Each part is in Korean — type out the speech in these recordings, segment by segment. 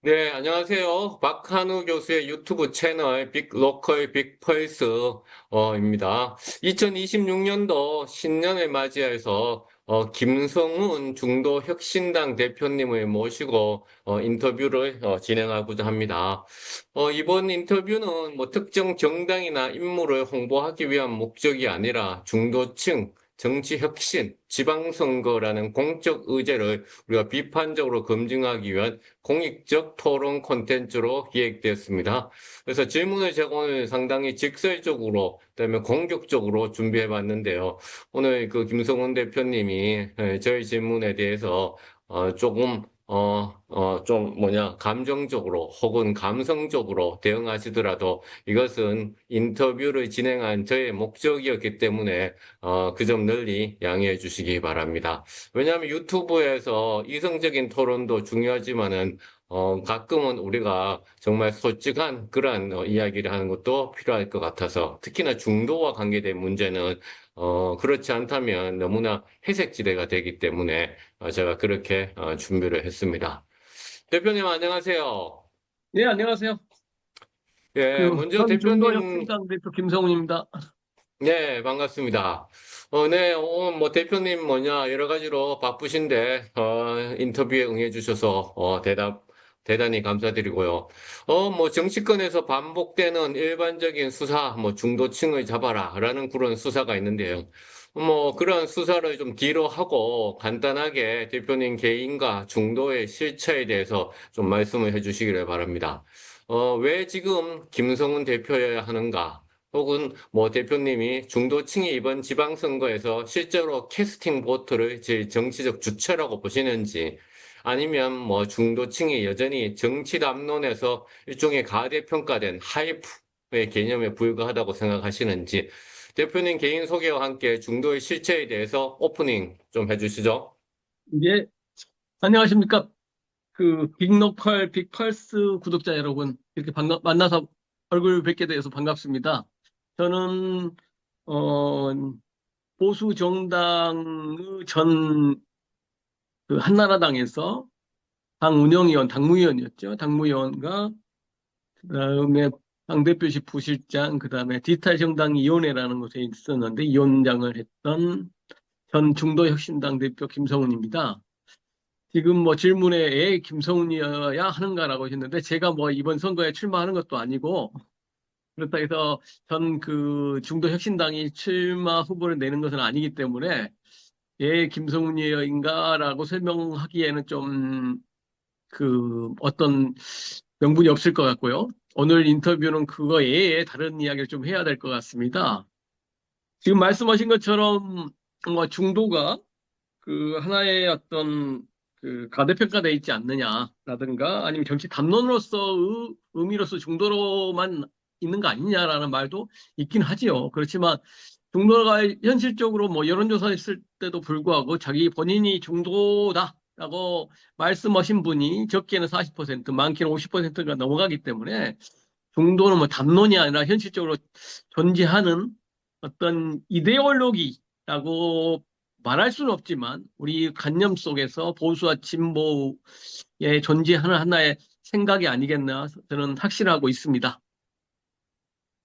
네, 안녕하세요. 박한우 교수의 유튜브 채널 빅로컬 빅펄스입니다. 2026년도 신년을 맞이해서 김성훈 중도혁신당 대표님을 모시고 인터뷰를 진행하고자 합니다. 이번 인터뷰는 뭐 특정 정당이나 인물을 홍보하기 위한 목적이 아니라 중도층, 정치 혁신, 지방선거라는 공적 의제를 우리가 비판적으로 검증하기 위한 공익적 토론 콘텐츠로 기획되었습니다. 그래서 질문을 제가 오늘 상당히 직설적으로, 그다음에 공격적으로 준비해 봤는데요. 오늘 그 김성훈 대표님이 저희 질문에 대해서 조금 감정적으로 혹은 감성적으로 대응하시더라도 이것은 인터뷰를 진행한 저의 목적이었기 때문에 그 점 널리 양해해 주시기 바랍니다. 왜냐하면 유튜브에서 이성적인 토론도 중요하지만은 가끔은 우리가 정말 솔직한 그러한 이야기를 하는 것도 필요할 것 같아서 특히나 중도와 관계된 문제는 그렇지 않다면 너무나 회색지대가 되기 때문에 제가 그렇게 준비를 했습니다. 대표님 안녕하세요. 네, 안녕하세요. 예, 먼저 현 대표님 중도혁신당 대표 김성훈입니다. 네, 반갑습니다. 네, 뭐, 대표님 여러 가지로 바쁘신데, 인터뷰에 응해주셔서, 대단히 감사드리고요. 뭐, 정치권에서 반복되는 일반적인 수사, 뭐, 중도층을 잡아라, 라는 그런 수사가 있는데요. 뭐, 그런 수사를 좀 뒤로 하고, 간단하게 대표님 개인과 중도의 실체에 대해서 좀 말씀을 해주시기를 바랍니다. 왜 지금 김성훈 대표여야 하는가? 혹은 뭐 대표님이 중도층이 이번 지방선거에서 실제로 캐스팅 보트를 제 정치적 주체라고 보시는지 아니면 뭐 중도층이 여전히 정치 담론에서 일종의 가대평가된 하이프의 개념에 불과하다고 생각하시는지 대표님 개인 소개와 함께 중도의 실체에 대해서 오프닝 좀 해주시죠. 예, 안녕하십니까. 빅로컬 빅펄스 구독자 여러분, 이렇게 만나서 얼굴 뵙게 돼서 반갑습니다. 저는, 어, 보수 정당의 한나라당에서 당 운영위원, 당무위원이었죠. 당무위원과, 그다음에 당대표실 부실장, 그다음에 디지털 정당위원회라는 곳에 있었는데, 위원장을 했던 전 중도혁신당 대표 김성훈입니다. 지금 뭐 질문에 애 김성훈이어야 하는가라고 하셨는데 제가 뭐 이번 선거에 출마하는 것도 아니고 그렇다 해서 전 중도혁신당이 출마 후보를 내는 것은 아니기 때문에 애 김성훈이어인가라고 설명하기에는 좀 어떤 명분이 없을 것 같고요. 오늘 인터뷰는 그거 외에 다른 이야기를 좀 해야 될 것 같습니다. 지금 말씀하신 것처럼 뭐 중도가 하나의 어떤 가대평가돼 있지 않느냐라든가 아니면 정치 담론으로서 의미로서 중도로만 있는 거 아니냐라는 말도 있긴 하지요. 그렇지만 중도가 현실적으로 뭐 여론조사 했을 때도 불구하고 자기 본인이 중도다라고 말씀하신 분이 적게는 40%, 많게는 50%가 넘어가기 때문에 중도는 뭐 담론이 아니라 현실적으로 존재하는 어떤 이데올로기라고 말할 수는 없지만 우리 관념 속에서 보수와 진보에 존재하는 하나의 생각이 아니겠나 저는 확신하고 있습니다.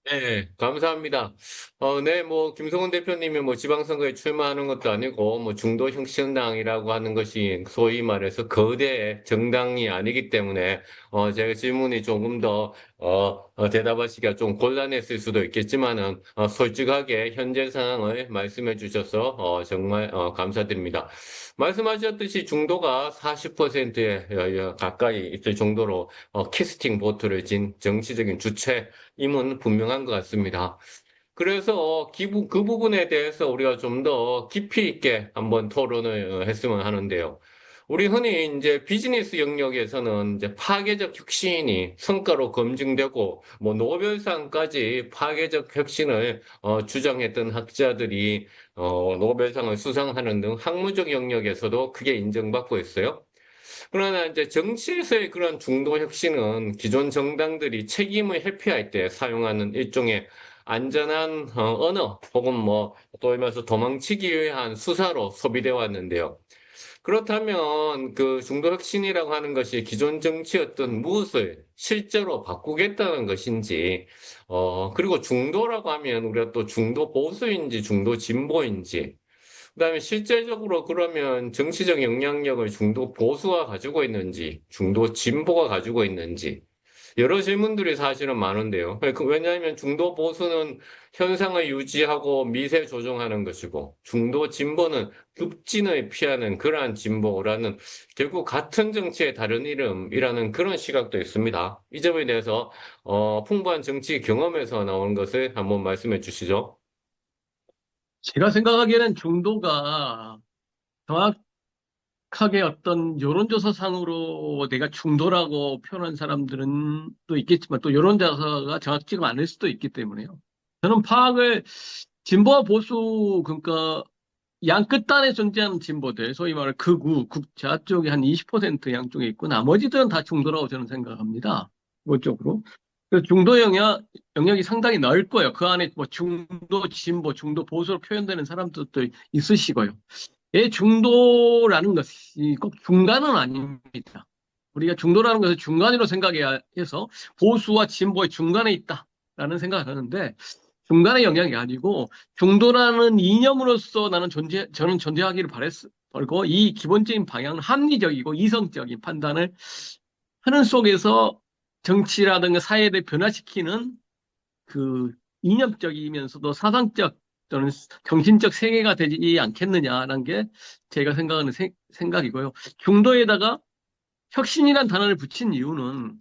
네, 감사합니다. 네, 뭐, 김성훈 대표님이 뭐 지방선거에 출마하는 것도 아니고, 뭐 중도혁신당이라고 하는 것이 소위 말해서 거대 정당이 아니기 때문에, 제가 질문이 조금 더, 대답하시기가 좀 곤란했을 수도 있겠지만은, 솔직하게 현재 상황을 말씀해 주셔서, 정말, 감사드립니다. 말씀하셨듯이 중도가 40%에 가까이 있을 정도로, 캐스팅 보트를 진 정치적인 주체, 임은 분명한 것 같습니다. 그래서 그 부분에 대해서 우리가 좀 더 깊이 있게 한번 토론을 했으면 하는데요. 우리 흔히 이제 비즈니스 영역에서는 이제 파괴적 혁신이 성과로 검증되고 뭐 노벨상까지 파괴적 혁신을 주장했던 학자들이 노벨상을 수상하는 등 학문적 영역에서도 크게 인정받고 있어요. 그러나 이제 정치에서의 그런 중도 혁신은 기존 정당들이 책임을 회피할 때 사용하는 일종의 안전한 언어 혹은 뭐 또 이면서 도망치기 위한 수사로 소비되어 왔는데요. 그렇다면 그 중도 혁신이라고 하는 것이 기존 정치였던 무엇을 실제로 바꾸겠다는 것인지, 그리고 중도라고 하면 우리가 또 중도 보수인지 중도 진보인지, 그다음에 실제적으로 그러면 정치적 영향력을 중도 보수가 가지고 있는지, 중도 진보가 가지고 있는지, 여러 질문들이 사실은 많은데요. 왜냐하면 중도 보수는 현상을 유지하고 미세 조정하는 것이고, 중도 진보는 급진을 피하는 그러한 진보라는 결국 같은 정치의 다른 이름이라는 그런 시각도 있습니다. 이 점에 대해서 풍부한 정치 경험에서 나온 것을 한번 말씀해 주시죠. 제가 생각하기에는 중도가 정확하게 어떤 여론조사상으로 내가 중도라고 표현한 사람들은 또 있겠지만 또 여론조사가 정확지가 않을 수도 있기 때문에요. 저는 파악을 진보와 보수 그러니까 양 끝단에 존재하는 진보들, 소위 말해 극우, 극좌 쪽이 한 20% 양쪽에 있고 나머지들은 다 중도라고 저는 생각합니다. 기본적으로. 그래서 중도 영역이 상당히 넓고요. 그 안에 뭐 중도 진보, 중도 보수로 표현되는 사람들도 있으시고요. 이 중도라는 것이 꼭 중간은 아닙니다. 우리가 중도라는 것을 중간으로 생각해야 해서 보수와 진보의 중간에 있다라는 생각을 하는데 중간의 영역이 아니고 중도라는 이념으로서 저는 존재하기를 바랬고 이 기본적인 방향은 합리적이고 이성적인 판단을 하는 속에서 정치라든가 사회를 변화시키는 그 이념적이면서도 사상적 또는 정신적 세계가 되지 않겠느냐라는 게 제가 생각하는 생각이고요. 중도에다가 혁신이란 단어를 붙인 이유는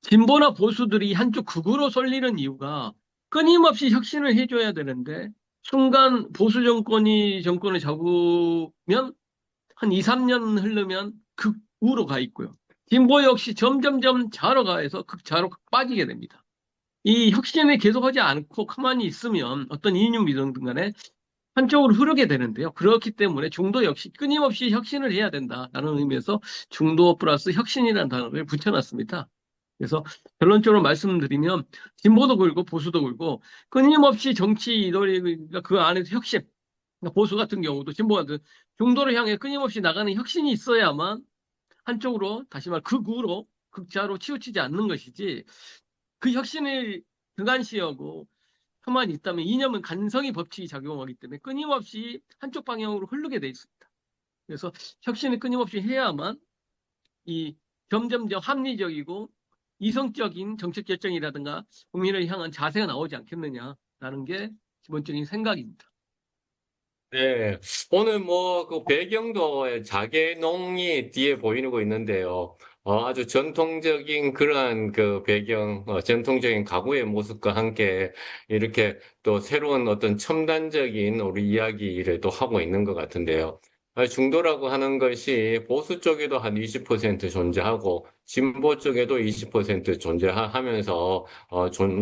진보나 보수들이 한쪽 극으로 쏠리는 이유가 끊임없이 혁신을 해줘야 되는데 순간 보수 정권이 정권을 잡으면 한 2, 3년 흐르면 극우로 가 있고요. 진보 역시 점점점 좌로 가서 극좌로 빠지게 됩니다. 이 혁신을 계속하지 않고 가만히 있으면 어떤 이념이든 간에 한쪽으로 흐르게 되는데요. 그렇기 때문에 중도 역시 끊임없이 혁신을 해야 된다라는 의미에서 중도 플러스 혁신이라는 단어를 붙여놨습니다. 그래서 결론적으로 말씀드리면 진보도 그렇고 보수도 그렇고 끊임없이 정치 이도리가 그 안에서 혁신, 그러니까 보수 같은 경우도 진보 같은 중도를 향해 끊임없이 나가는 혁신이 있어야만 한쪽으로 다시 말 극우로 극좌로 치우치지 않는 것이지 그 혁신을 등한시하고 가만히 있다면 이념은 간성이 법칙이 작용하기 때문에 끊임없이 한쪽 방향으로 흐르게 돼 있습니다. 그래서 혁신을 끊임없이 해야만 이 점점점 합리적이고 이성적인 정책 결정이라든가 국민을 향한 자세가 나오지 않겠느냐라는 게 기본적인 생각입니다. 네, 오늘 뭐 그 배경도 자개농이 뒤에 보이고 있는데요. 아주 전통적인 그러한 그 배경, 전통적인 가구의 모습과 함께 이렇게 또 새로운 어떤 첨단적인 우리 이야기를 또 하고 있는 것 같은데요. 중도라고 하는 것이 보수 쪽에도 한 20% 존재하고 진보 쪽에도 20% 존재하면서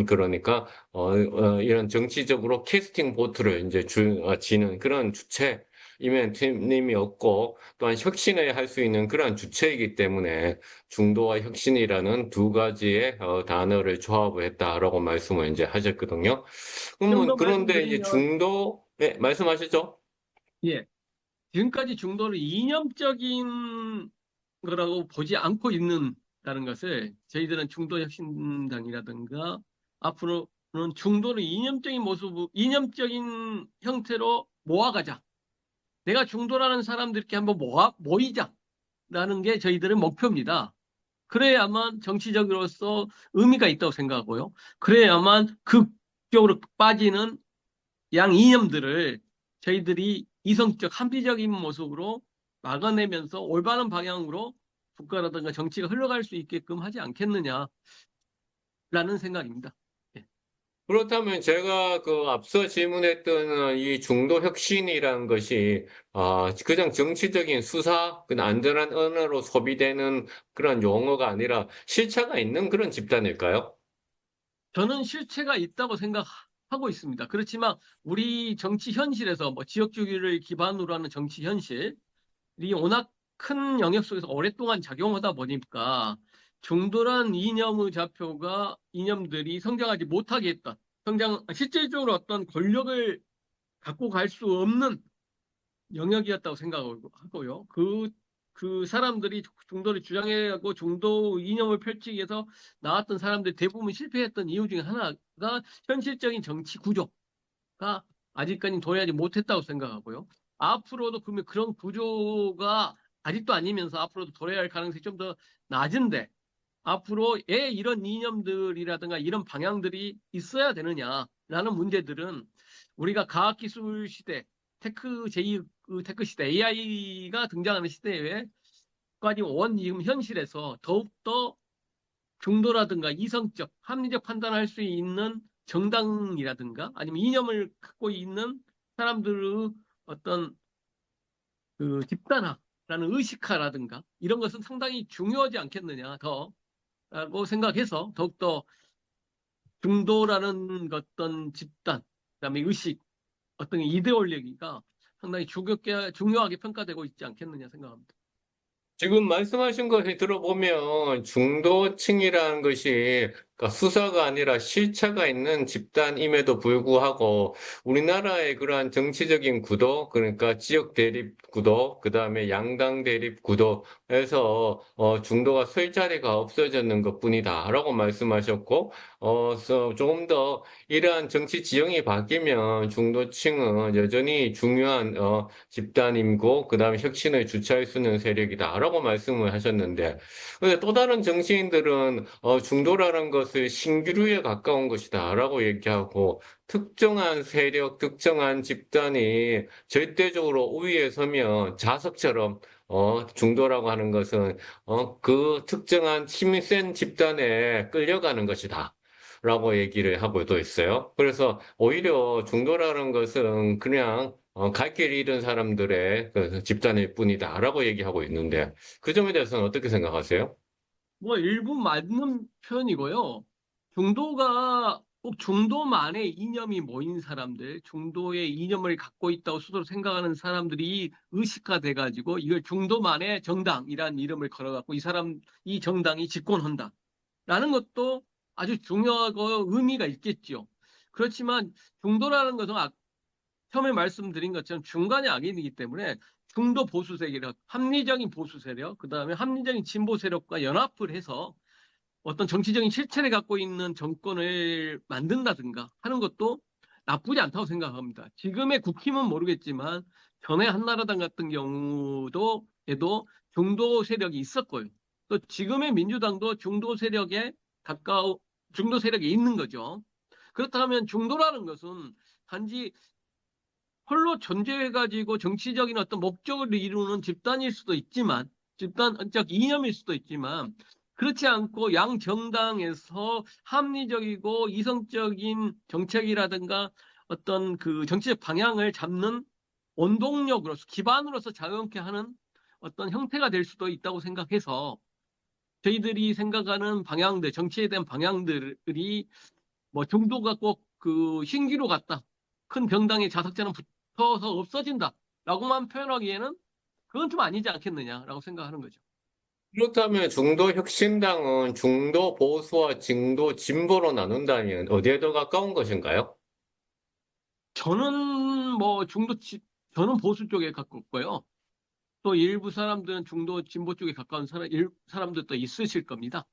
그러니까 이런 정치적으로 캐스팅 보트를 이제 지는 그런 주체 이벤트님이 없고 또한 혁신을 할 수 있는 그런 주체이기 때문에 중도와 혁신이라는 두 가지의 단어를 조합을 했다라고 말씀을 이제 하셨거든요. 이 그러면 정도 그런데 이제 말씀드리면 중도, 네, 말씀하시죠? 예, 지금까지 중도를 이념적인 거라고 보지 않고 있는다는 것을 저희들은 중도혁신당이라든가 앞으로는 중도를 이념적인 이념적인 형태로 모아가자. 내가 중도라는 사람들께 한번 모이자라는 게 저희들의 목표입니다. 그래야만 정치적으로서 의미가 있다고 생각하고요. 그래야만 극적으로 빠지는 양 이념들을 저희들이 이성적 합리적인 모습으로 막아내면서 올바른 방향으로 국가라든가 정치가 흘러갈 수 있게끔 하지 않겠느냐라는 생각입니다. 예. 그렇다면 제가 그 앞서 질문했던 이 중도 혁신이라는 것이 그냥 정치적인 수사, 그 안전한 언어로 소비되는 그런 용어가 아니라 실체가 있는 그런 집단일까요? 저는 실체가 있다고 생각하고 있습니다. 그렇지만 우리 정치 현실에서 뭐 지역주의를 기반으로 하는 정치 현실이 워낙 큰 영역 속에서 오랫동안 작용하다 보니까 중도란 이념들이 성장하지 못하게 했던 실질적으로 어떤 권력을 갖고 갈 수 없는 영역이었다고 생각하고요. 그 사람들이 중도를 주장해하고 중도 이념을 펼치기 위해서 나왔던 사람들 대부분 실패했던 이유 중에 하나가 현실적인 정치 구조가 아직까지 도래하지 못했다고 생각하고요. 앞으로도 그러면 그런 구조가 아직도 아니면서 앞으로도 도래할 가능성이 좀 더 낮은데 앞으로 왜 이런 이념들이라든가 이런 방향들이 있어야 되느냐라는 문제들은 우리가 과학기술 시대, 테크 시대, AI가 등장하는 시대에까지 온 지금 현실에서 더욱더 중도라든가 이성적, 합리적 판단할 수 있는 정당이라든가 아니면 이념을 갖고 있는 사람들의 어떤 그 집단화라는 의식화라든가 이런 것은 상당히 중요하지 않겠느냐 더라고 생각해서 더욱더 중도라는 어떤 집단, 그다음에 의식, 어떤 이데올로기가 상당히 중요하게 평가되고 있지 않겠느냐 생각합니다. 지금 말씀하신 것을 들어보면 중도층이라는 것이 그러니까 수사가 아니라 실체가 있는 집단임에도 불구하고 우리나라의 그러한 정치적인 구도, 그러니까 지역 대립 구도, 그 다음에 양당 대립 구도에서 중도가 설 자리가 없어졌는 것뿐이다라고 말씀하셨고, 조금 더 이러한 정치 지형이 바뀌면 중도층은 여전히 중요한 집단임고 그다음에 혁신을 주체할 수 있는 세력이다라고 말씀을 하셨는데 근데 또 다른 정치인들은 중도라는 것을 신기루에 가까운 것이다라고 얘기하고 특정한 세력, 특정한 집단이 절대적으로 우위에 서면 자석처럼 중도라고 하는 것은 그 특정한 힘이 센 집단에 끌려가는 것이다. 라고 얘기를 하고도 있어요. 그래서 오히려 중도라는 것은 그냥 갈 길 잃은 사람들의 그 집단일 뿐이다라고 얘기하고 있는데 그 점에 대해서는 어떻게 생각하세요? 뭐 일부 맞는 표현이고요. 중도가 꼭 중도만의 이념이 모인 사람들, 중도의 이념을 갖고 있다고 스스로 생각하는 사람들이 의식화돼 가지고 이걸 중도만의 정당이라는 이름을 걸어갖고 이 정당이 집권한다. 라는 것도 아주 중요하고 의미가 있겠죠. 그렇지만 중도라는 것은 처음에 말씀드린 것처럼 중간의 악인이기 때문에 중도 보수 세력, 합리적인 보수 세력, 그 다음에 합리적인 진보 세력과 연합을 해서 어떤 정치적인 실체를 갖고 있는 정권을 만든다든가 하는 것도 나쁘지 않다고 생각합니다. 지금의 국힘은 모르겠지만 전에 한나라당 같은 경우도 에도 중도 세력이 있었고요. 또 지금의 민주당도 중도 세력이 있는 거죠. 그렇다면 중도라는 것은 단지 홀로 존재해가지고 정치적인 어떤 목적을 이루는 집단일 수도 있지만, 집단적 이념일 수도 있지만, 그렇지 않고 양 정당에서 합리적이고 이성적인 정책이라든가 어떤 그 정치적 방향을 잡는 원동력으로서, 기반으로서 작용케 하는 어떤 형태가 될 수도 있다고 생각해서 저희들이 생각하는 방향들, 정치에 대한 방향들이 뭐 중도가 꼭 그 신기루 같다. 큰 병당에 자석자는 붙어서 없어진다. 라고만 표현하기에는 그건 좀 아니지 않겠느냐라고 생각하는 거죠. 그렇다면 중도 혁신당은 중도 보수와 중도 진보로 나눈다면 어디에 더 가까운 것인가요? 저는 뭐 저는 보수 쪽에 가깝고요. 또 일부 사람들은 중도 진보 쪽에 가까운 사람들도 있으실 겁니다.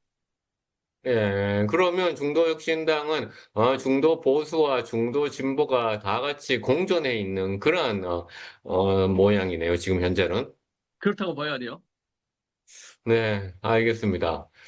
예, 그러면 중도혁신당은 중도 보수와 중도 진보가 다 같이 공존해 있는 그러한 모양이네요. 지금 현재는. 그렇다고 봐야 돼요. 네, 알겠습니다.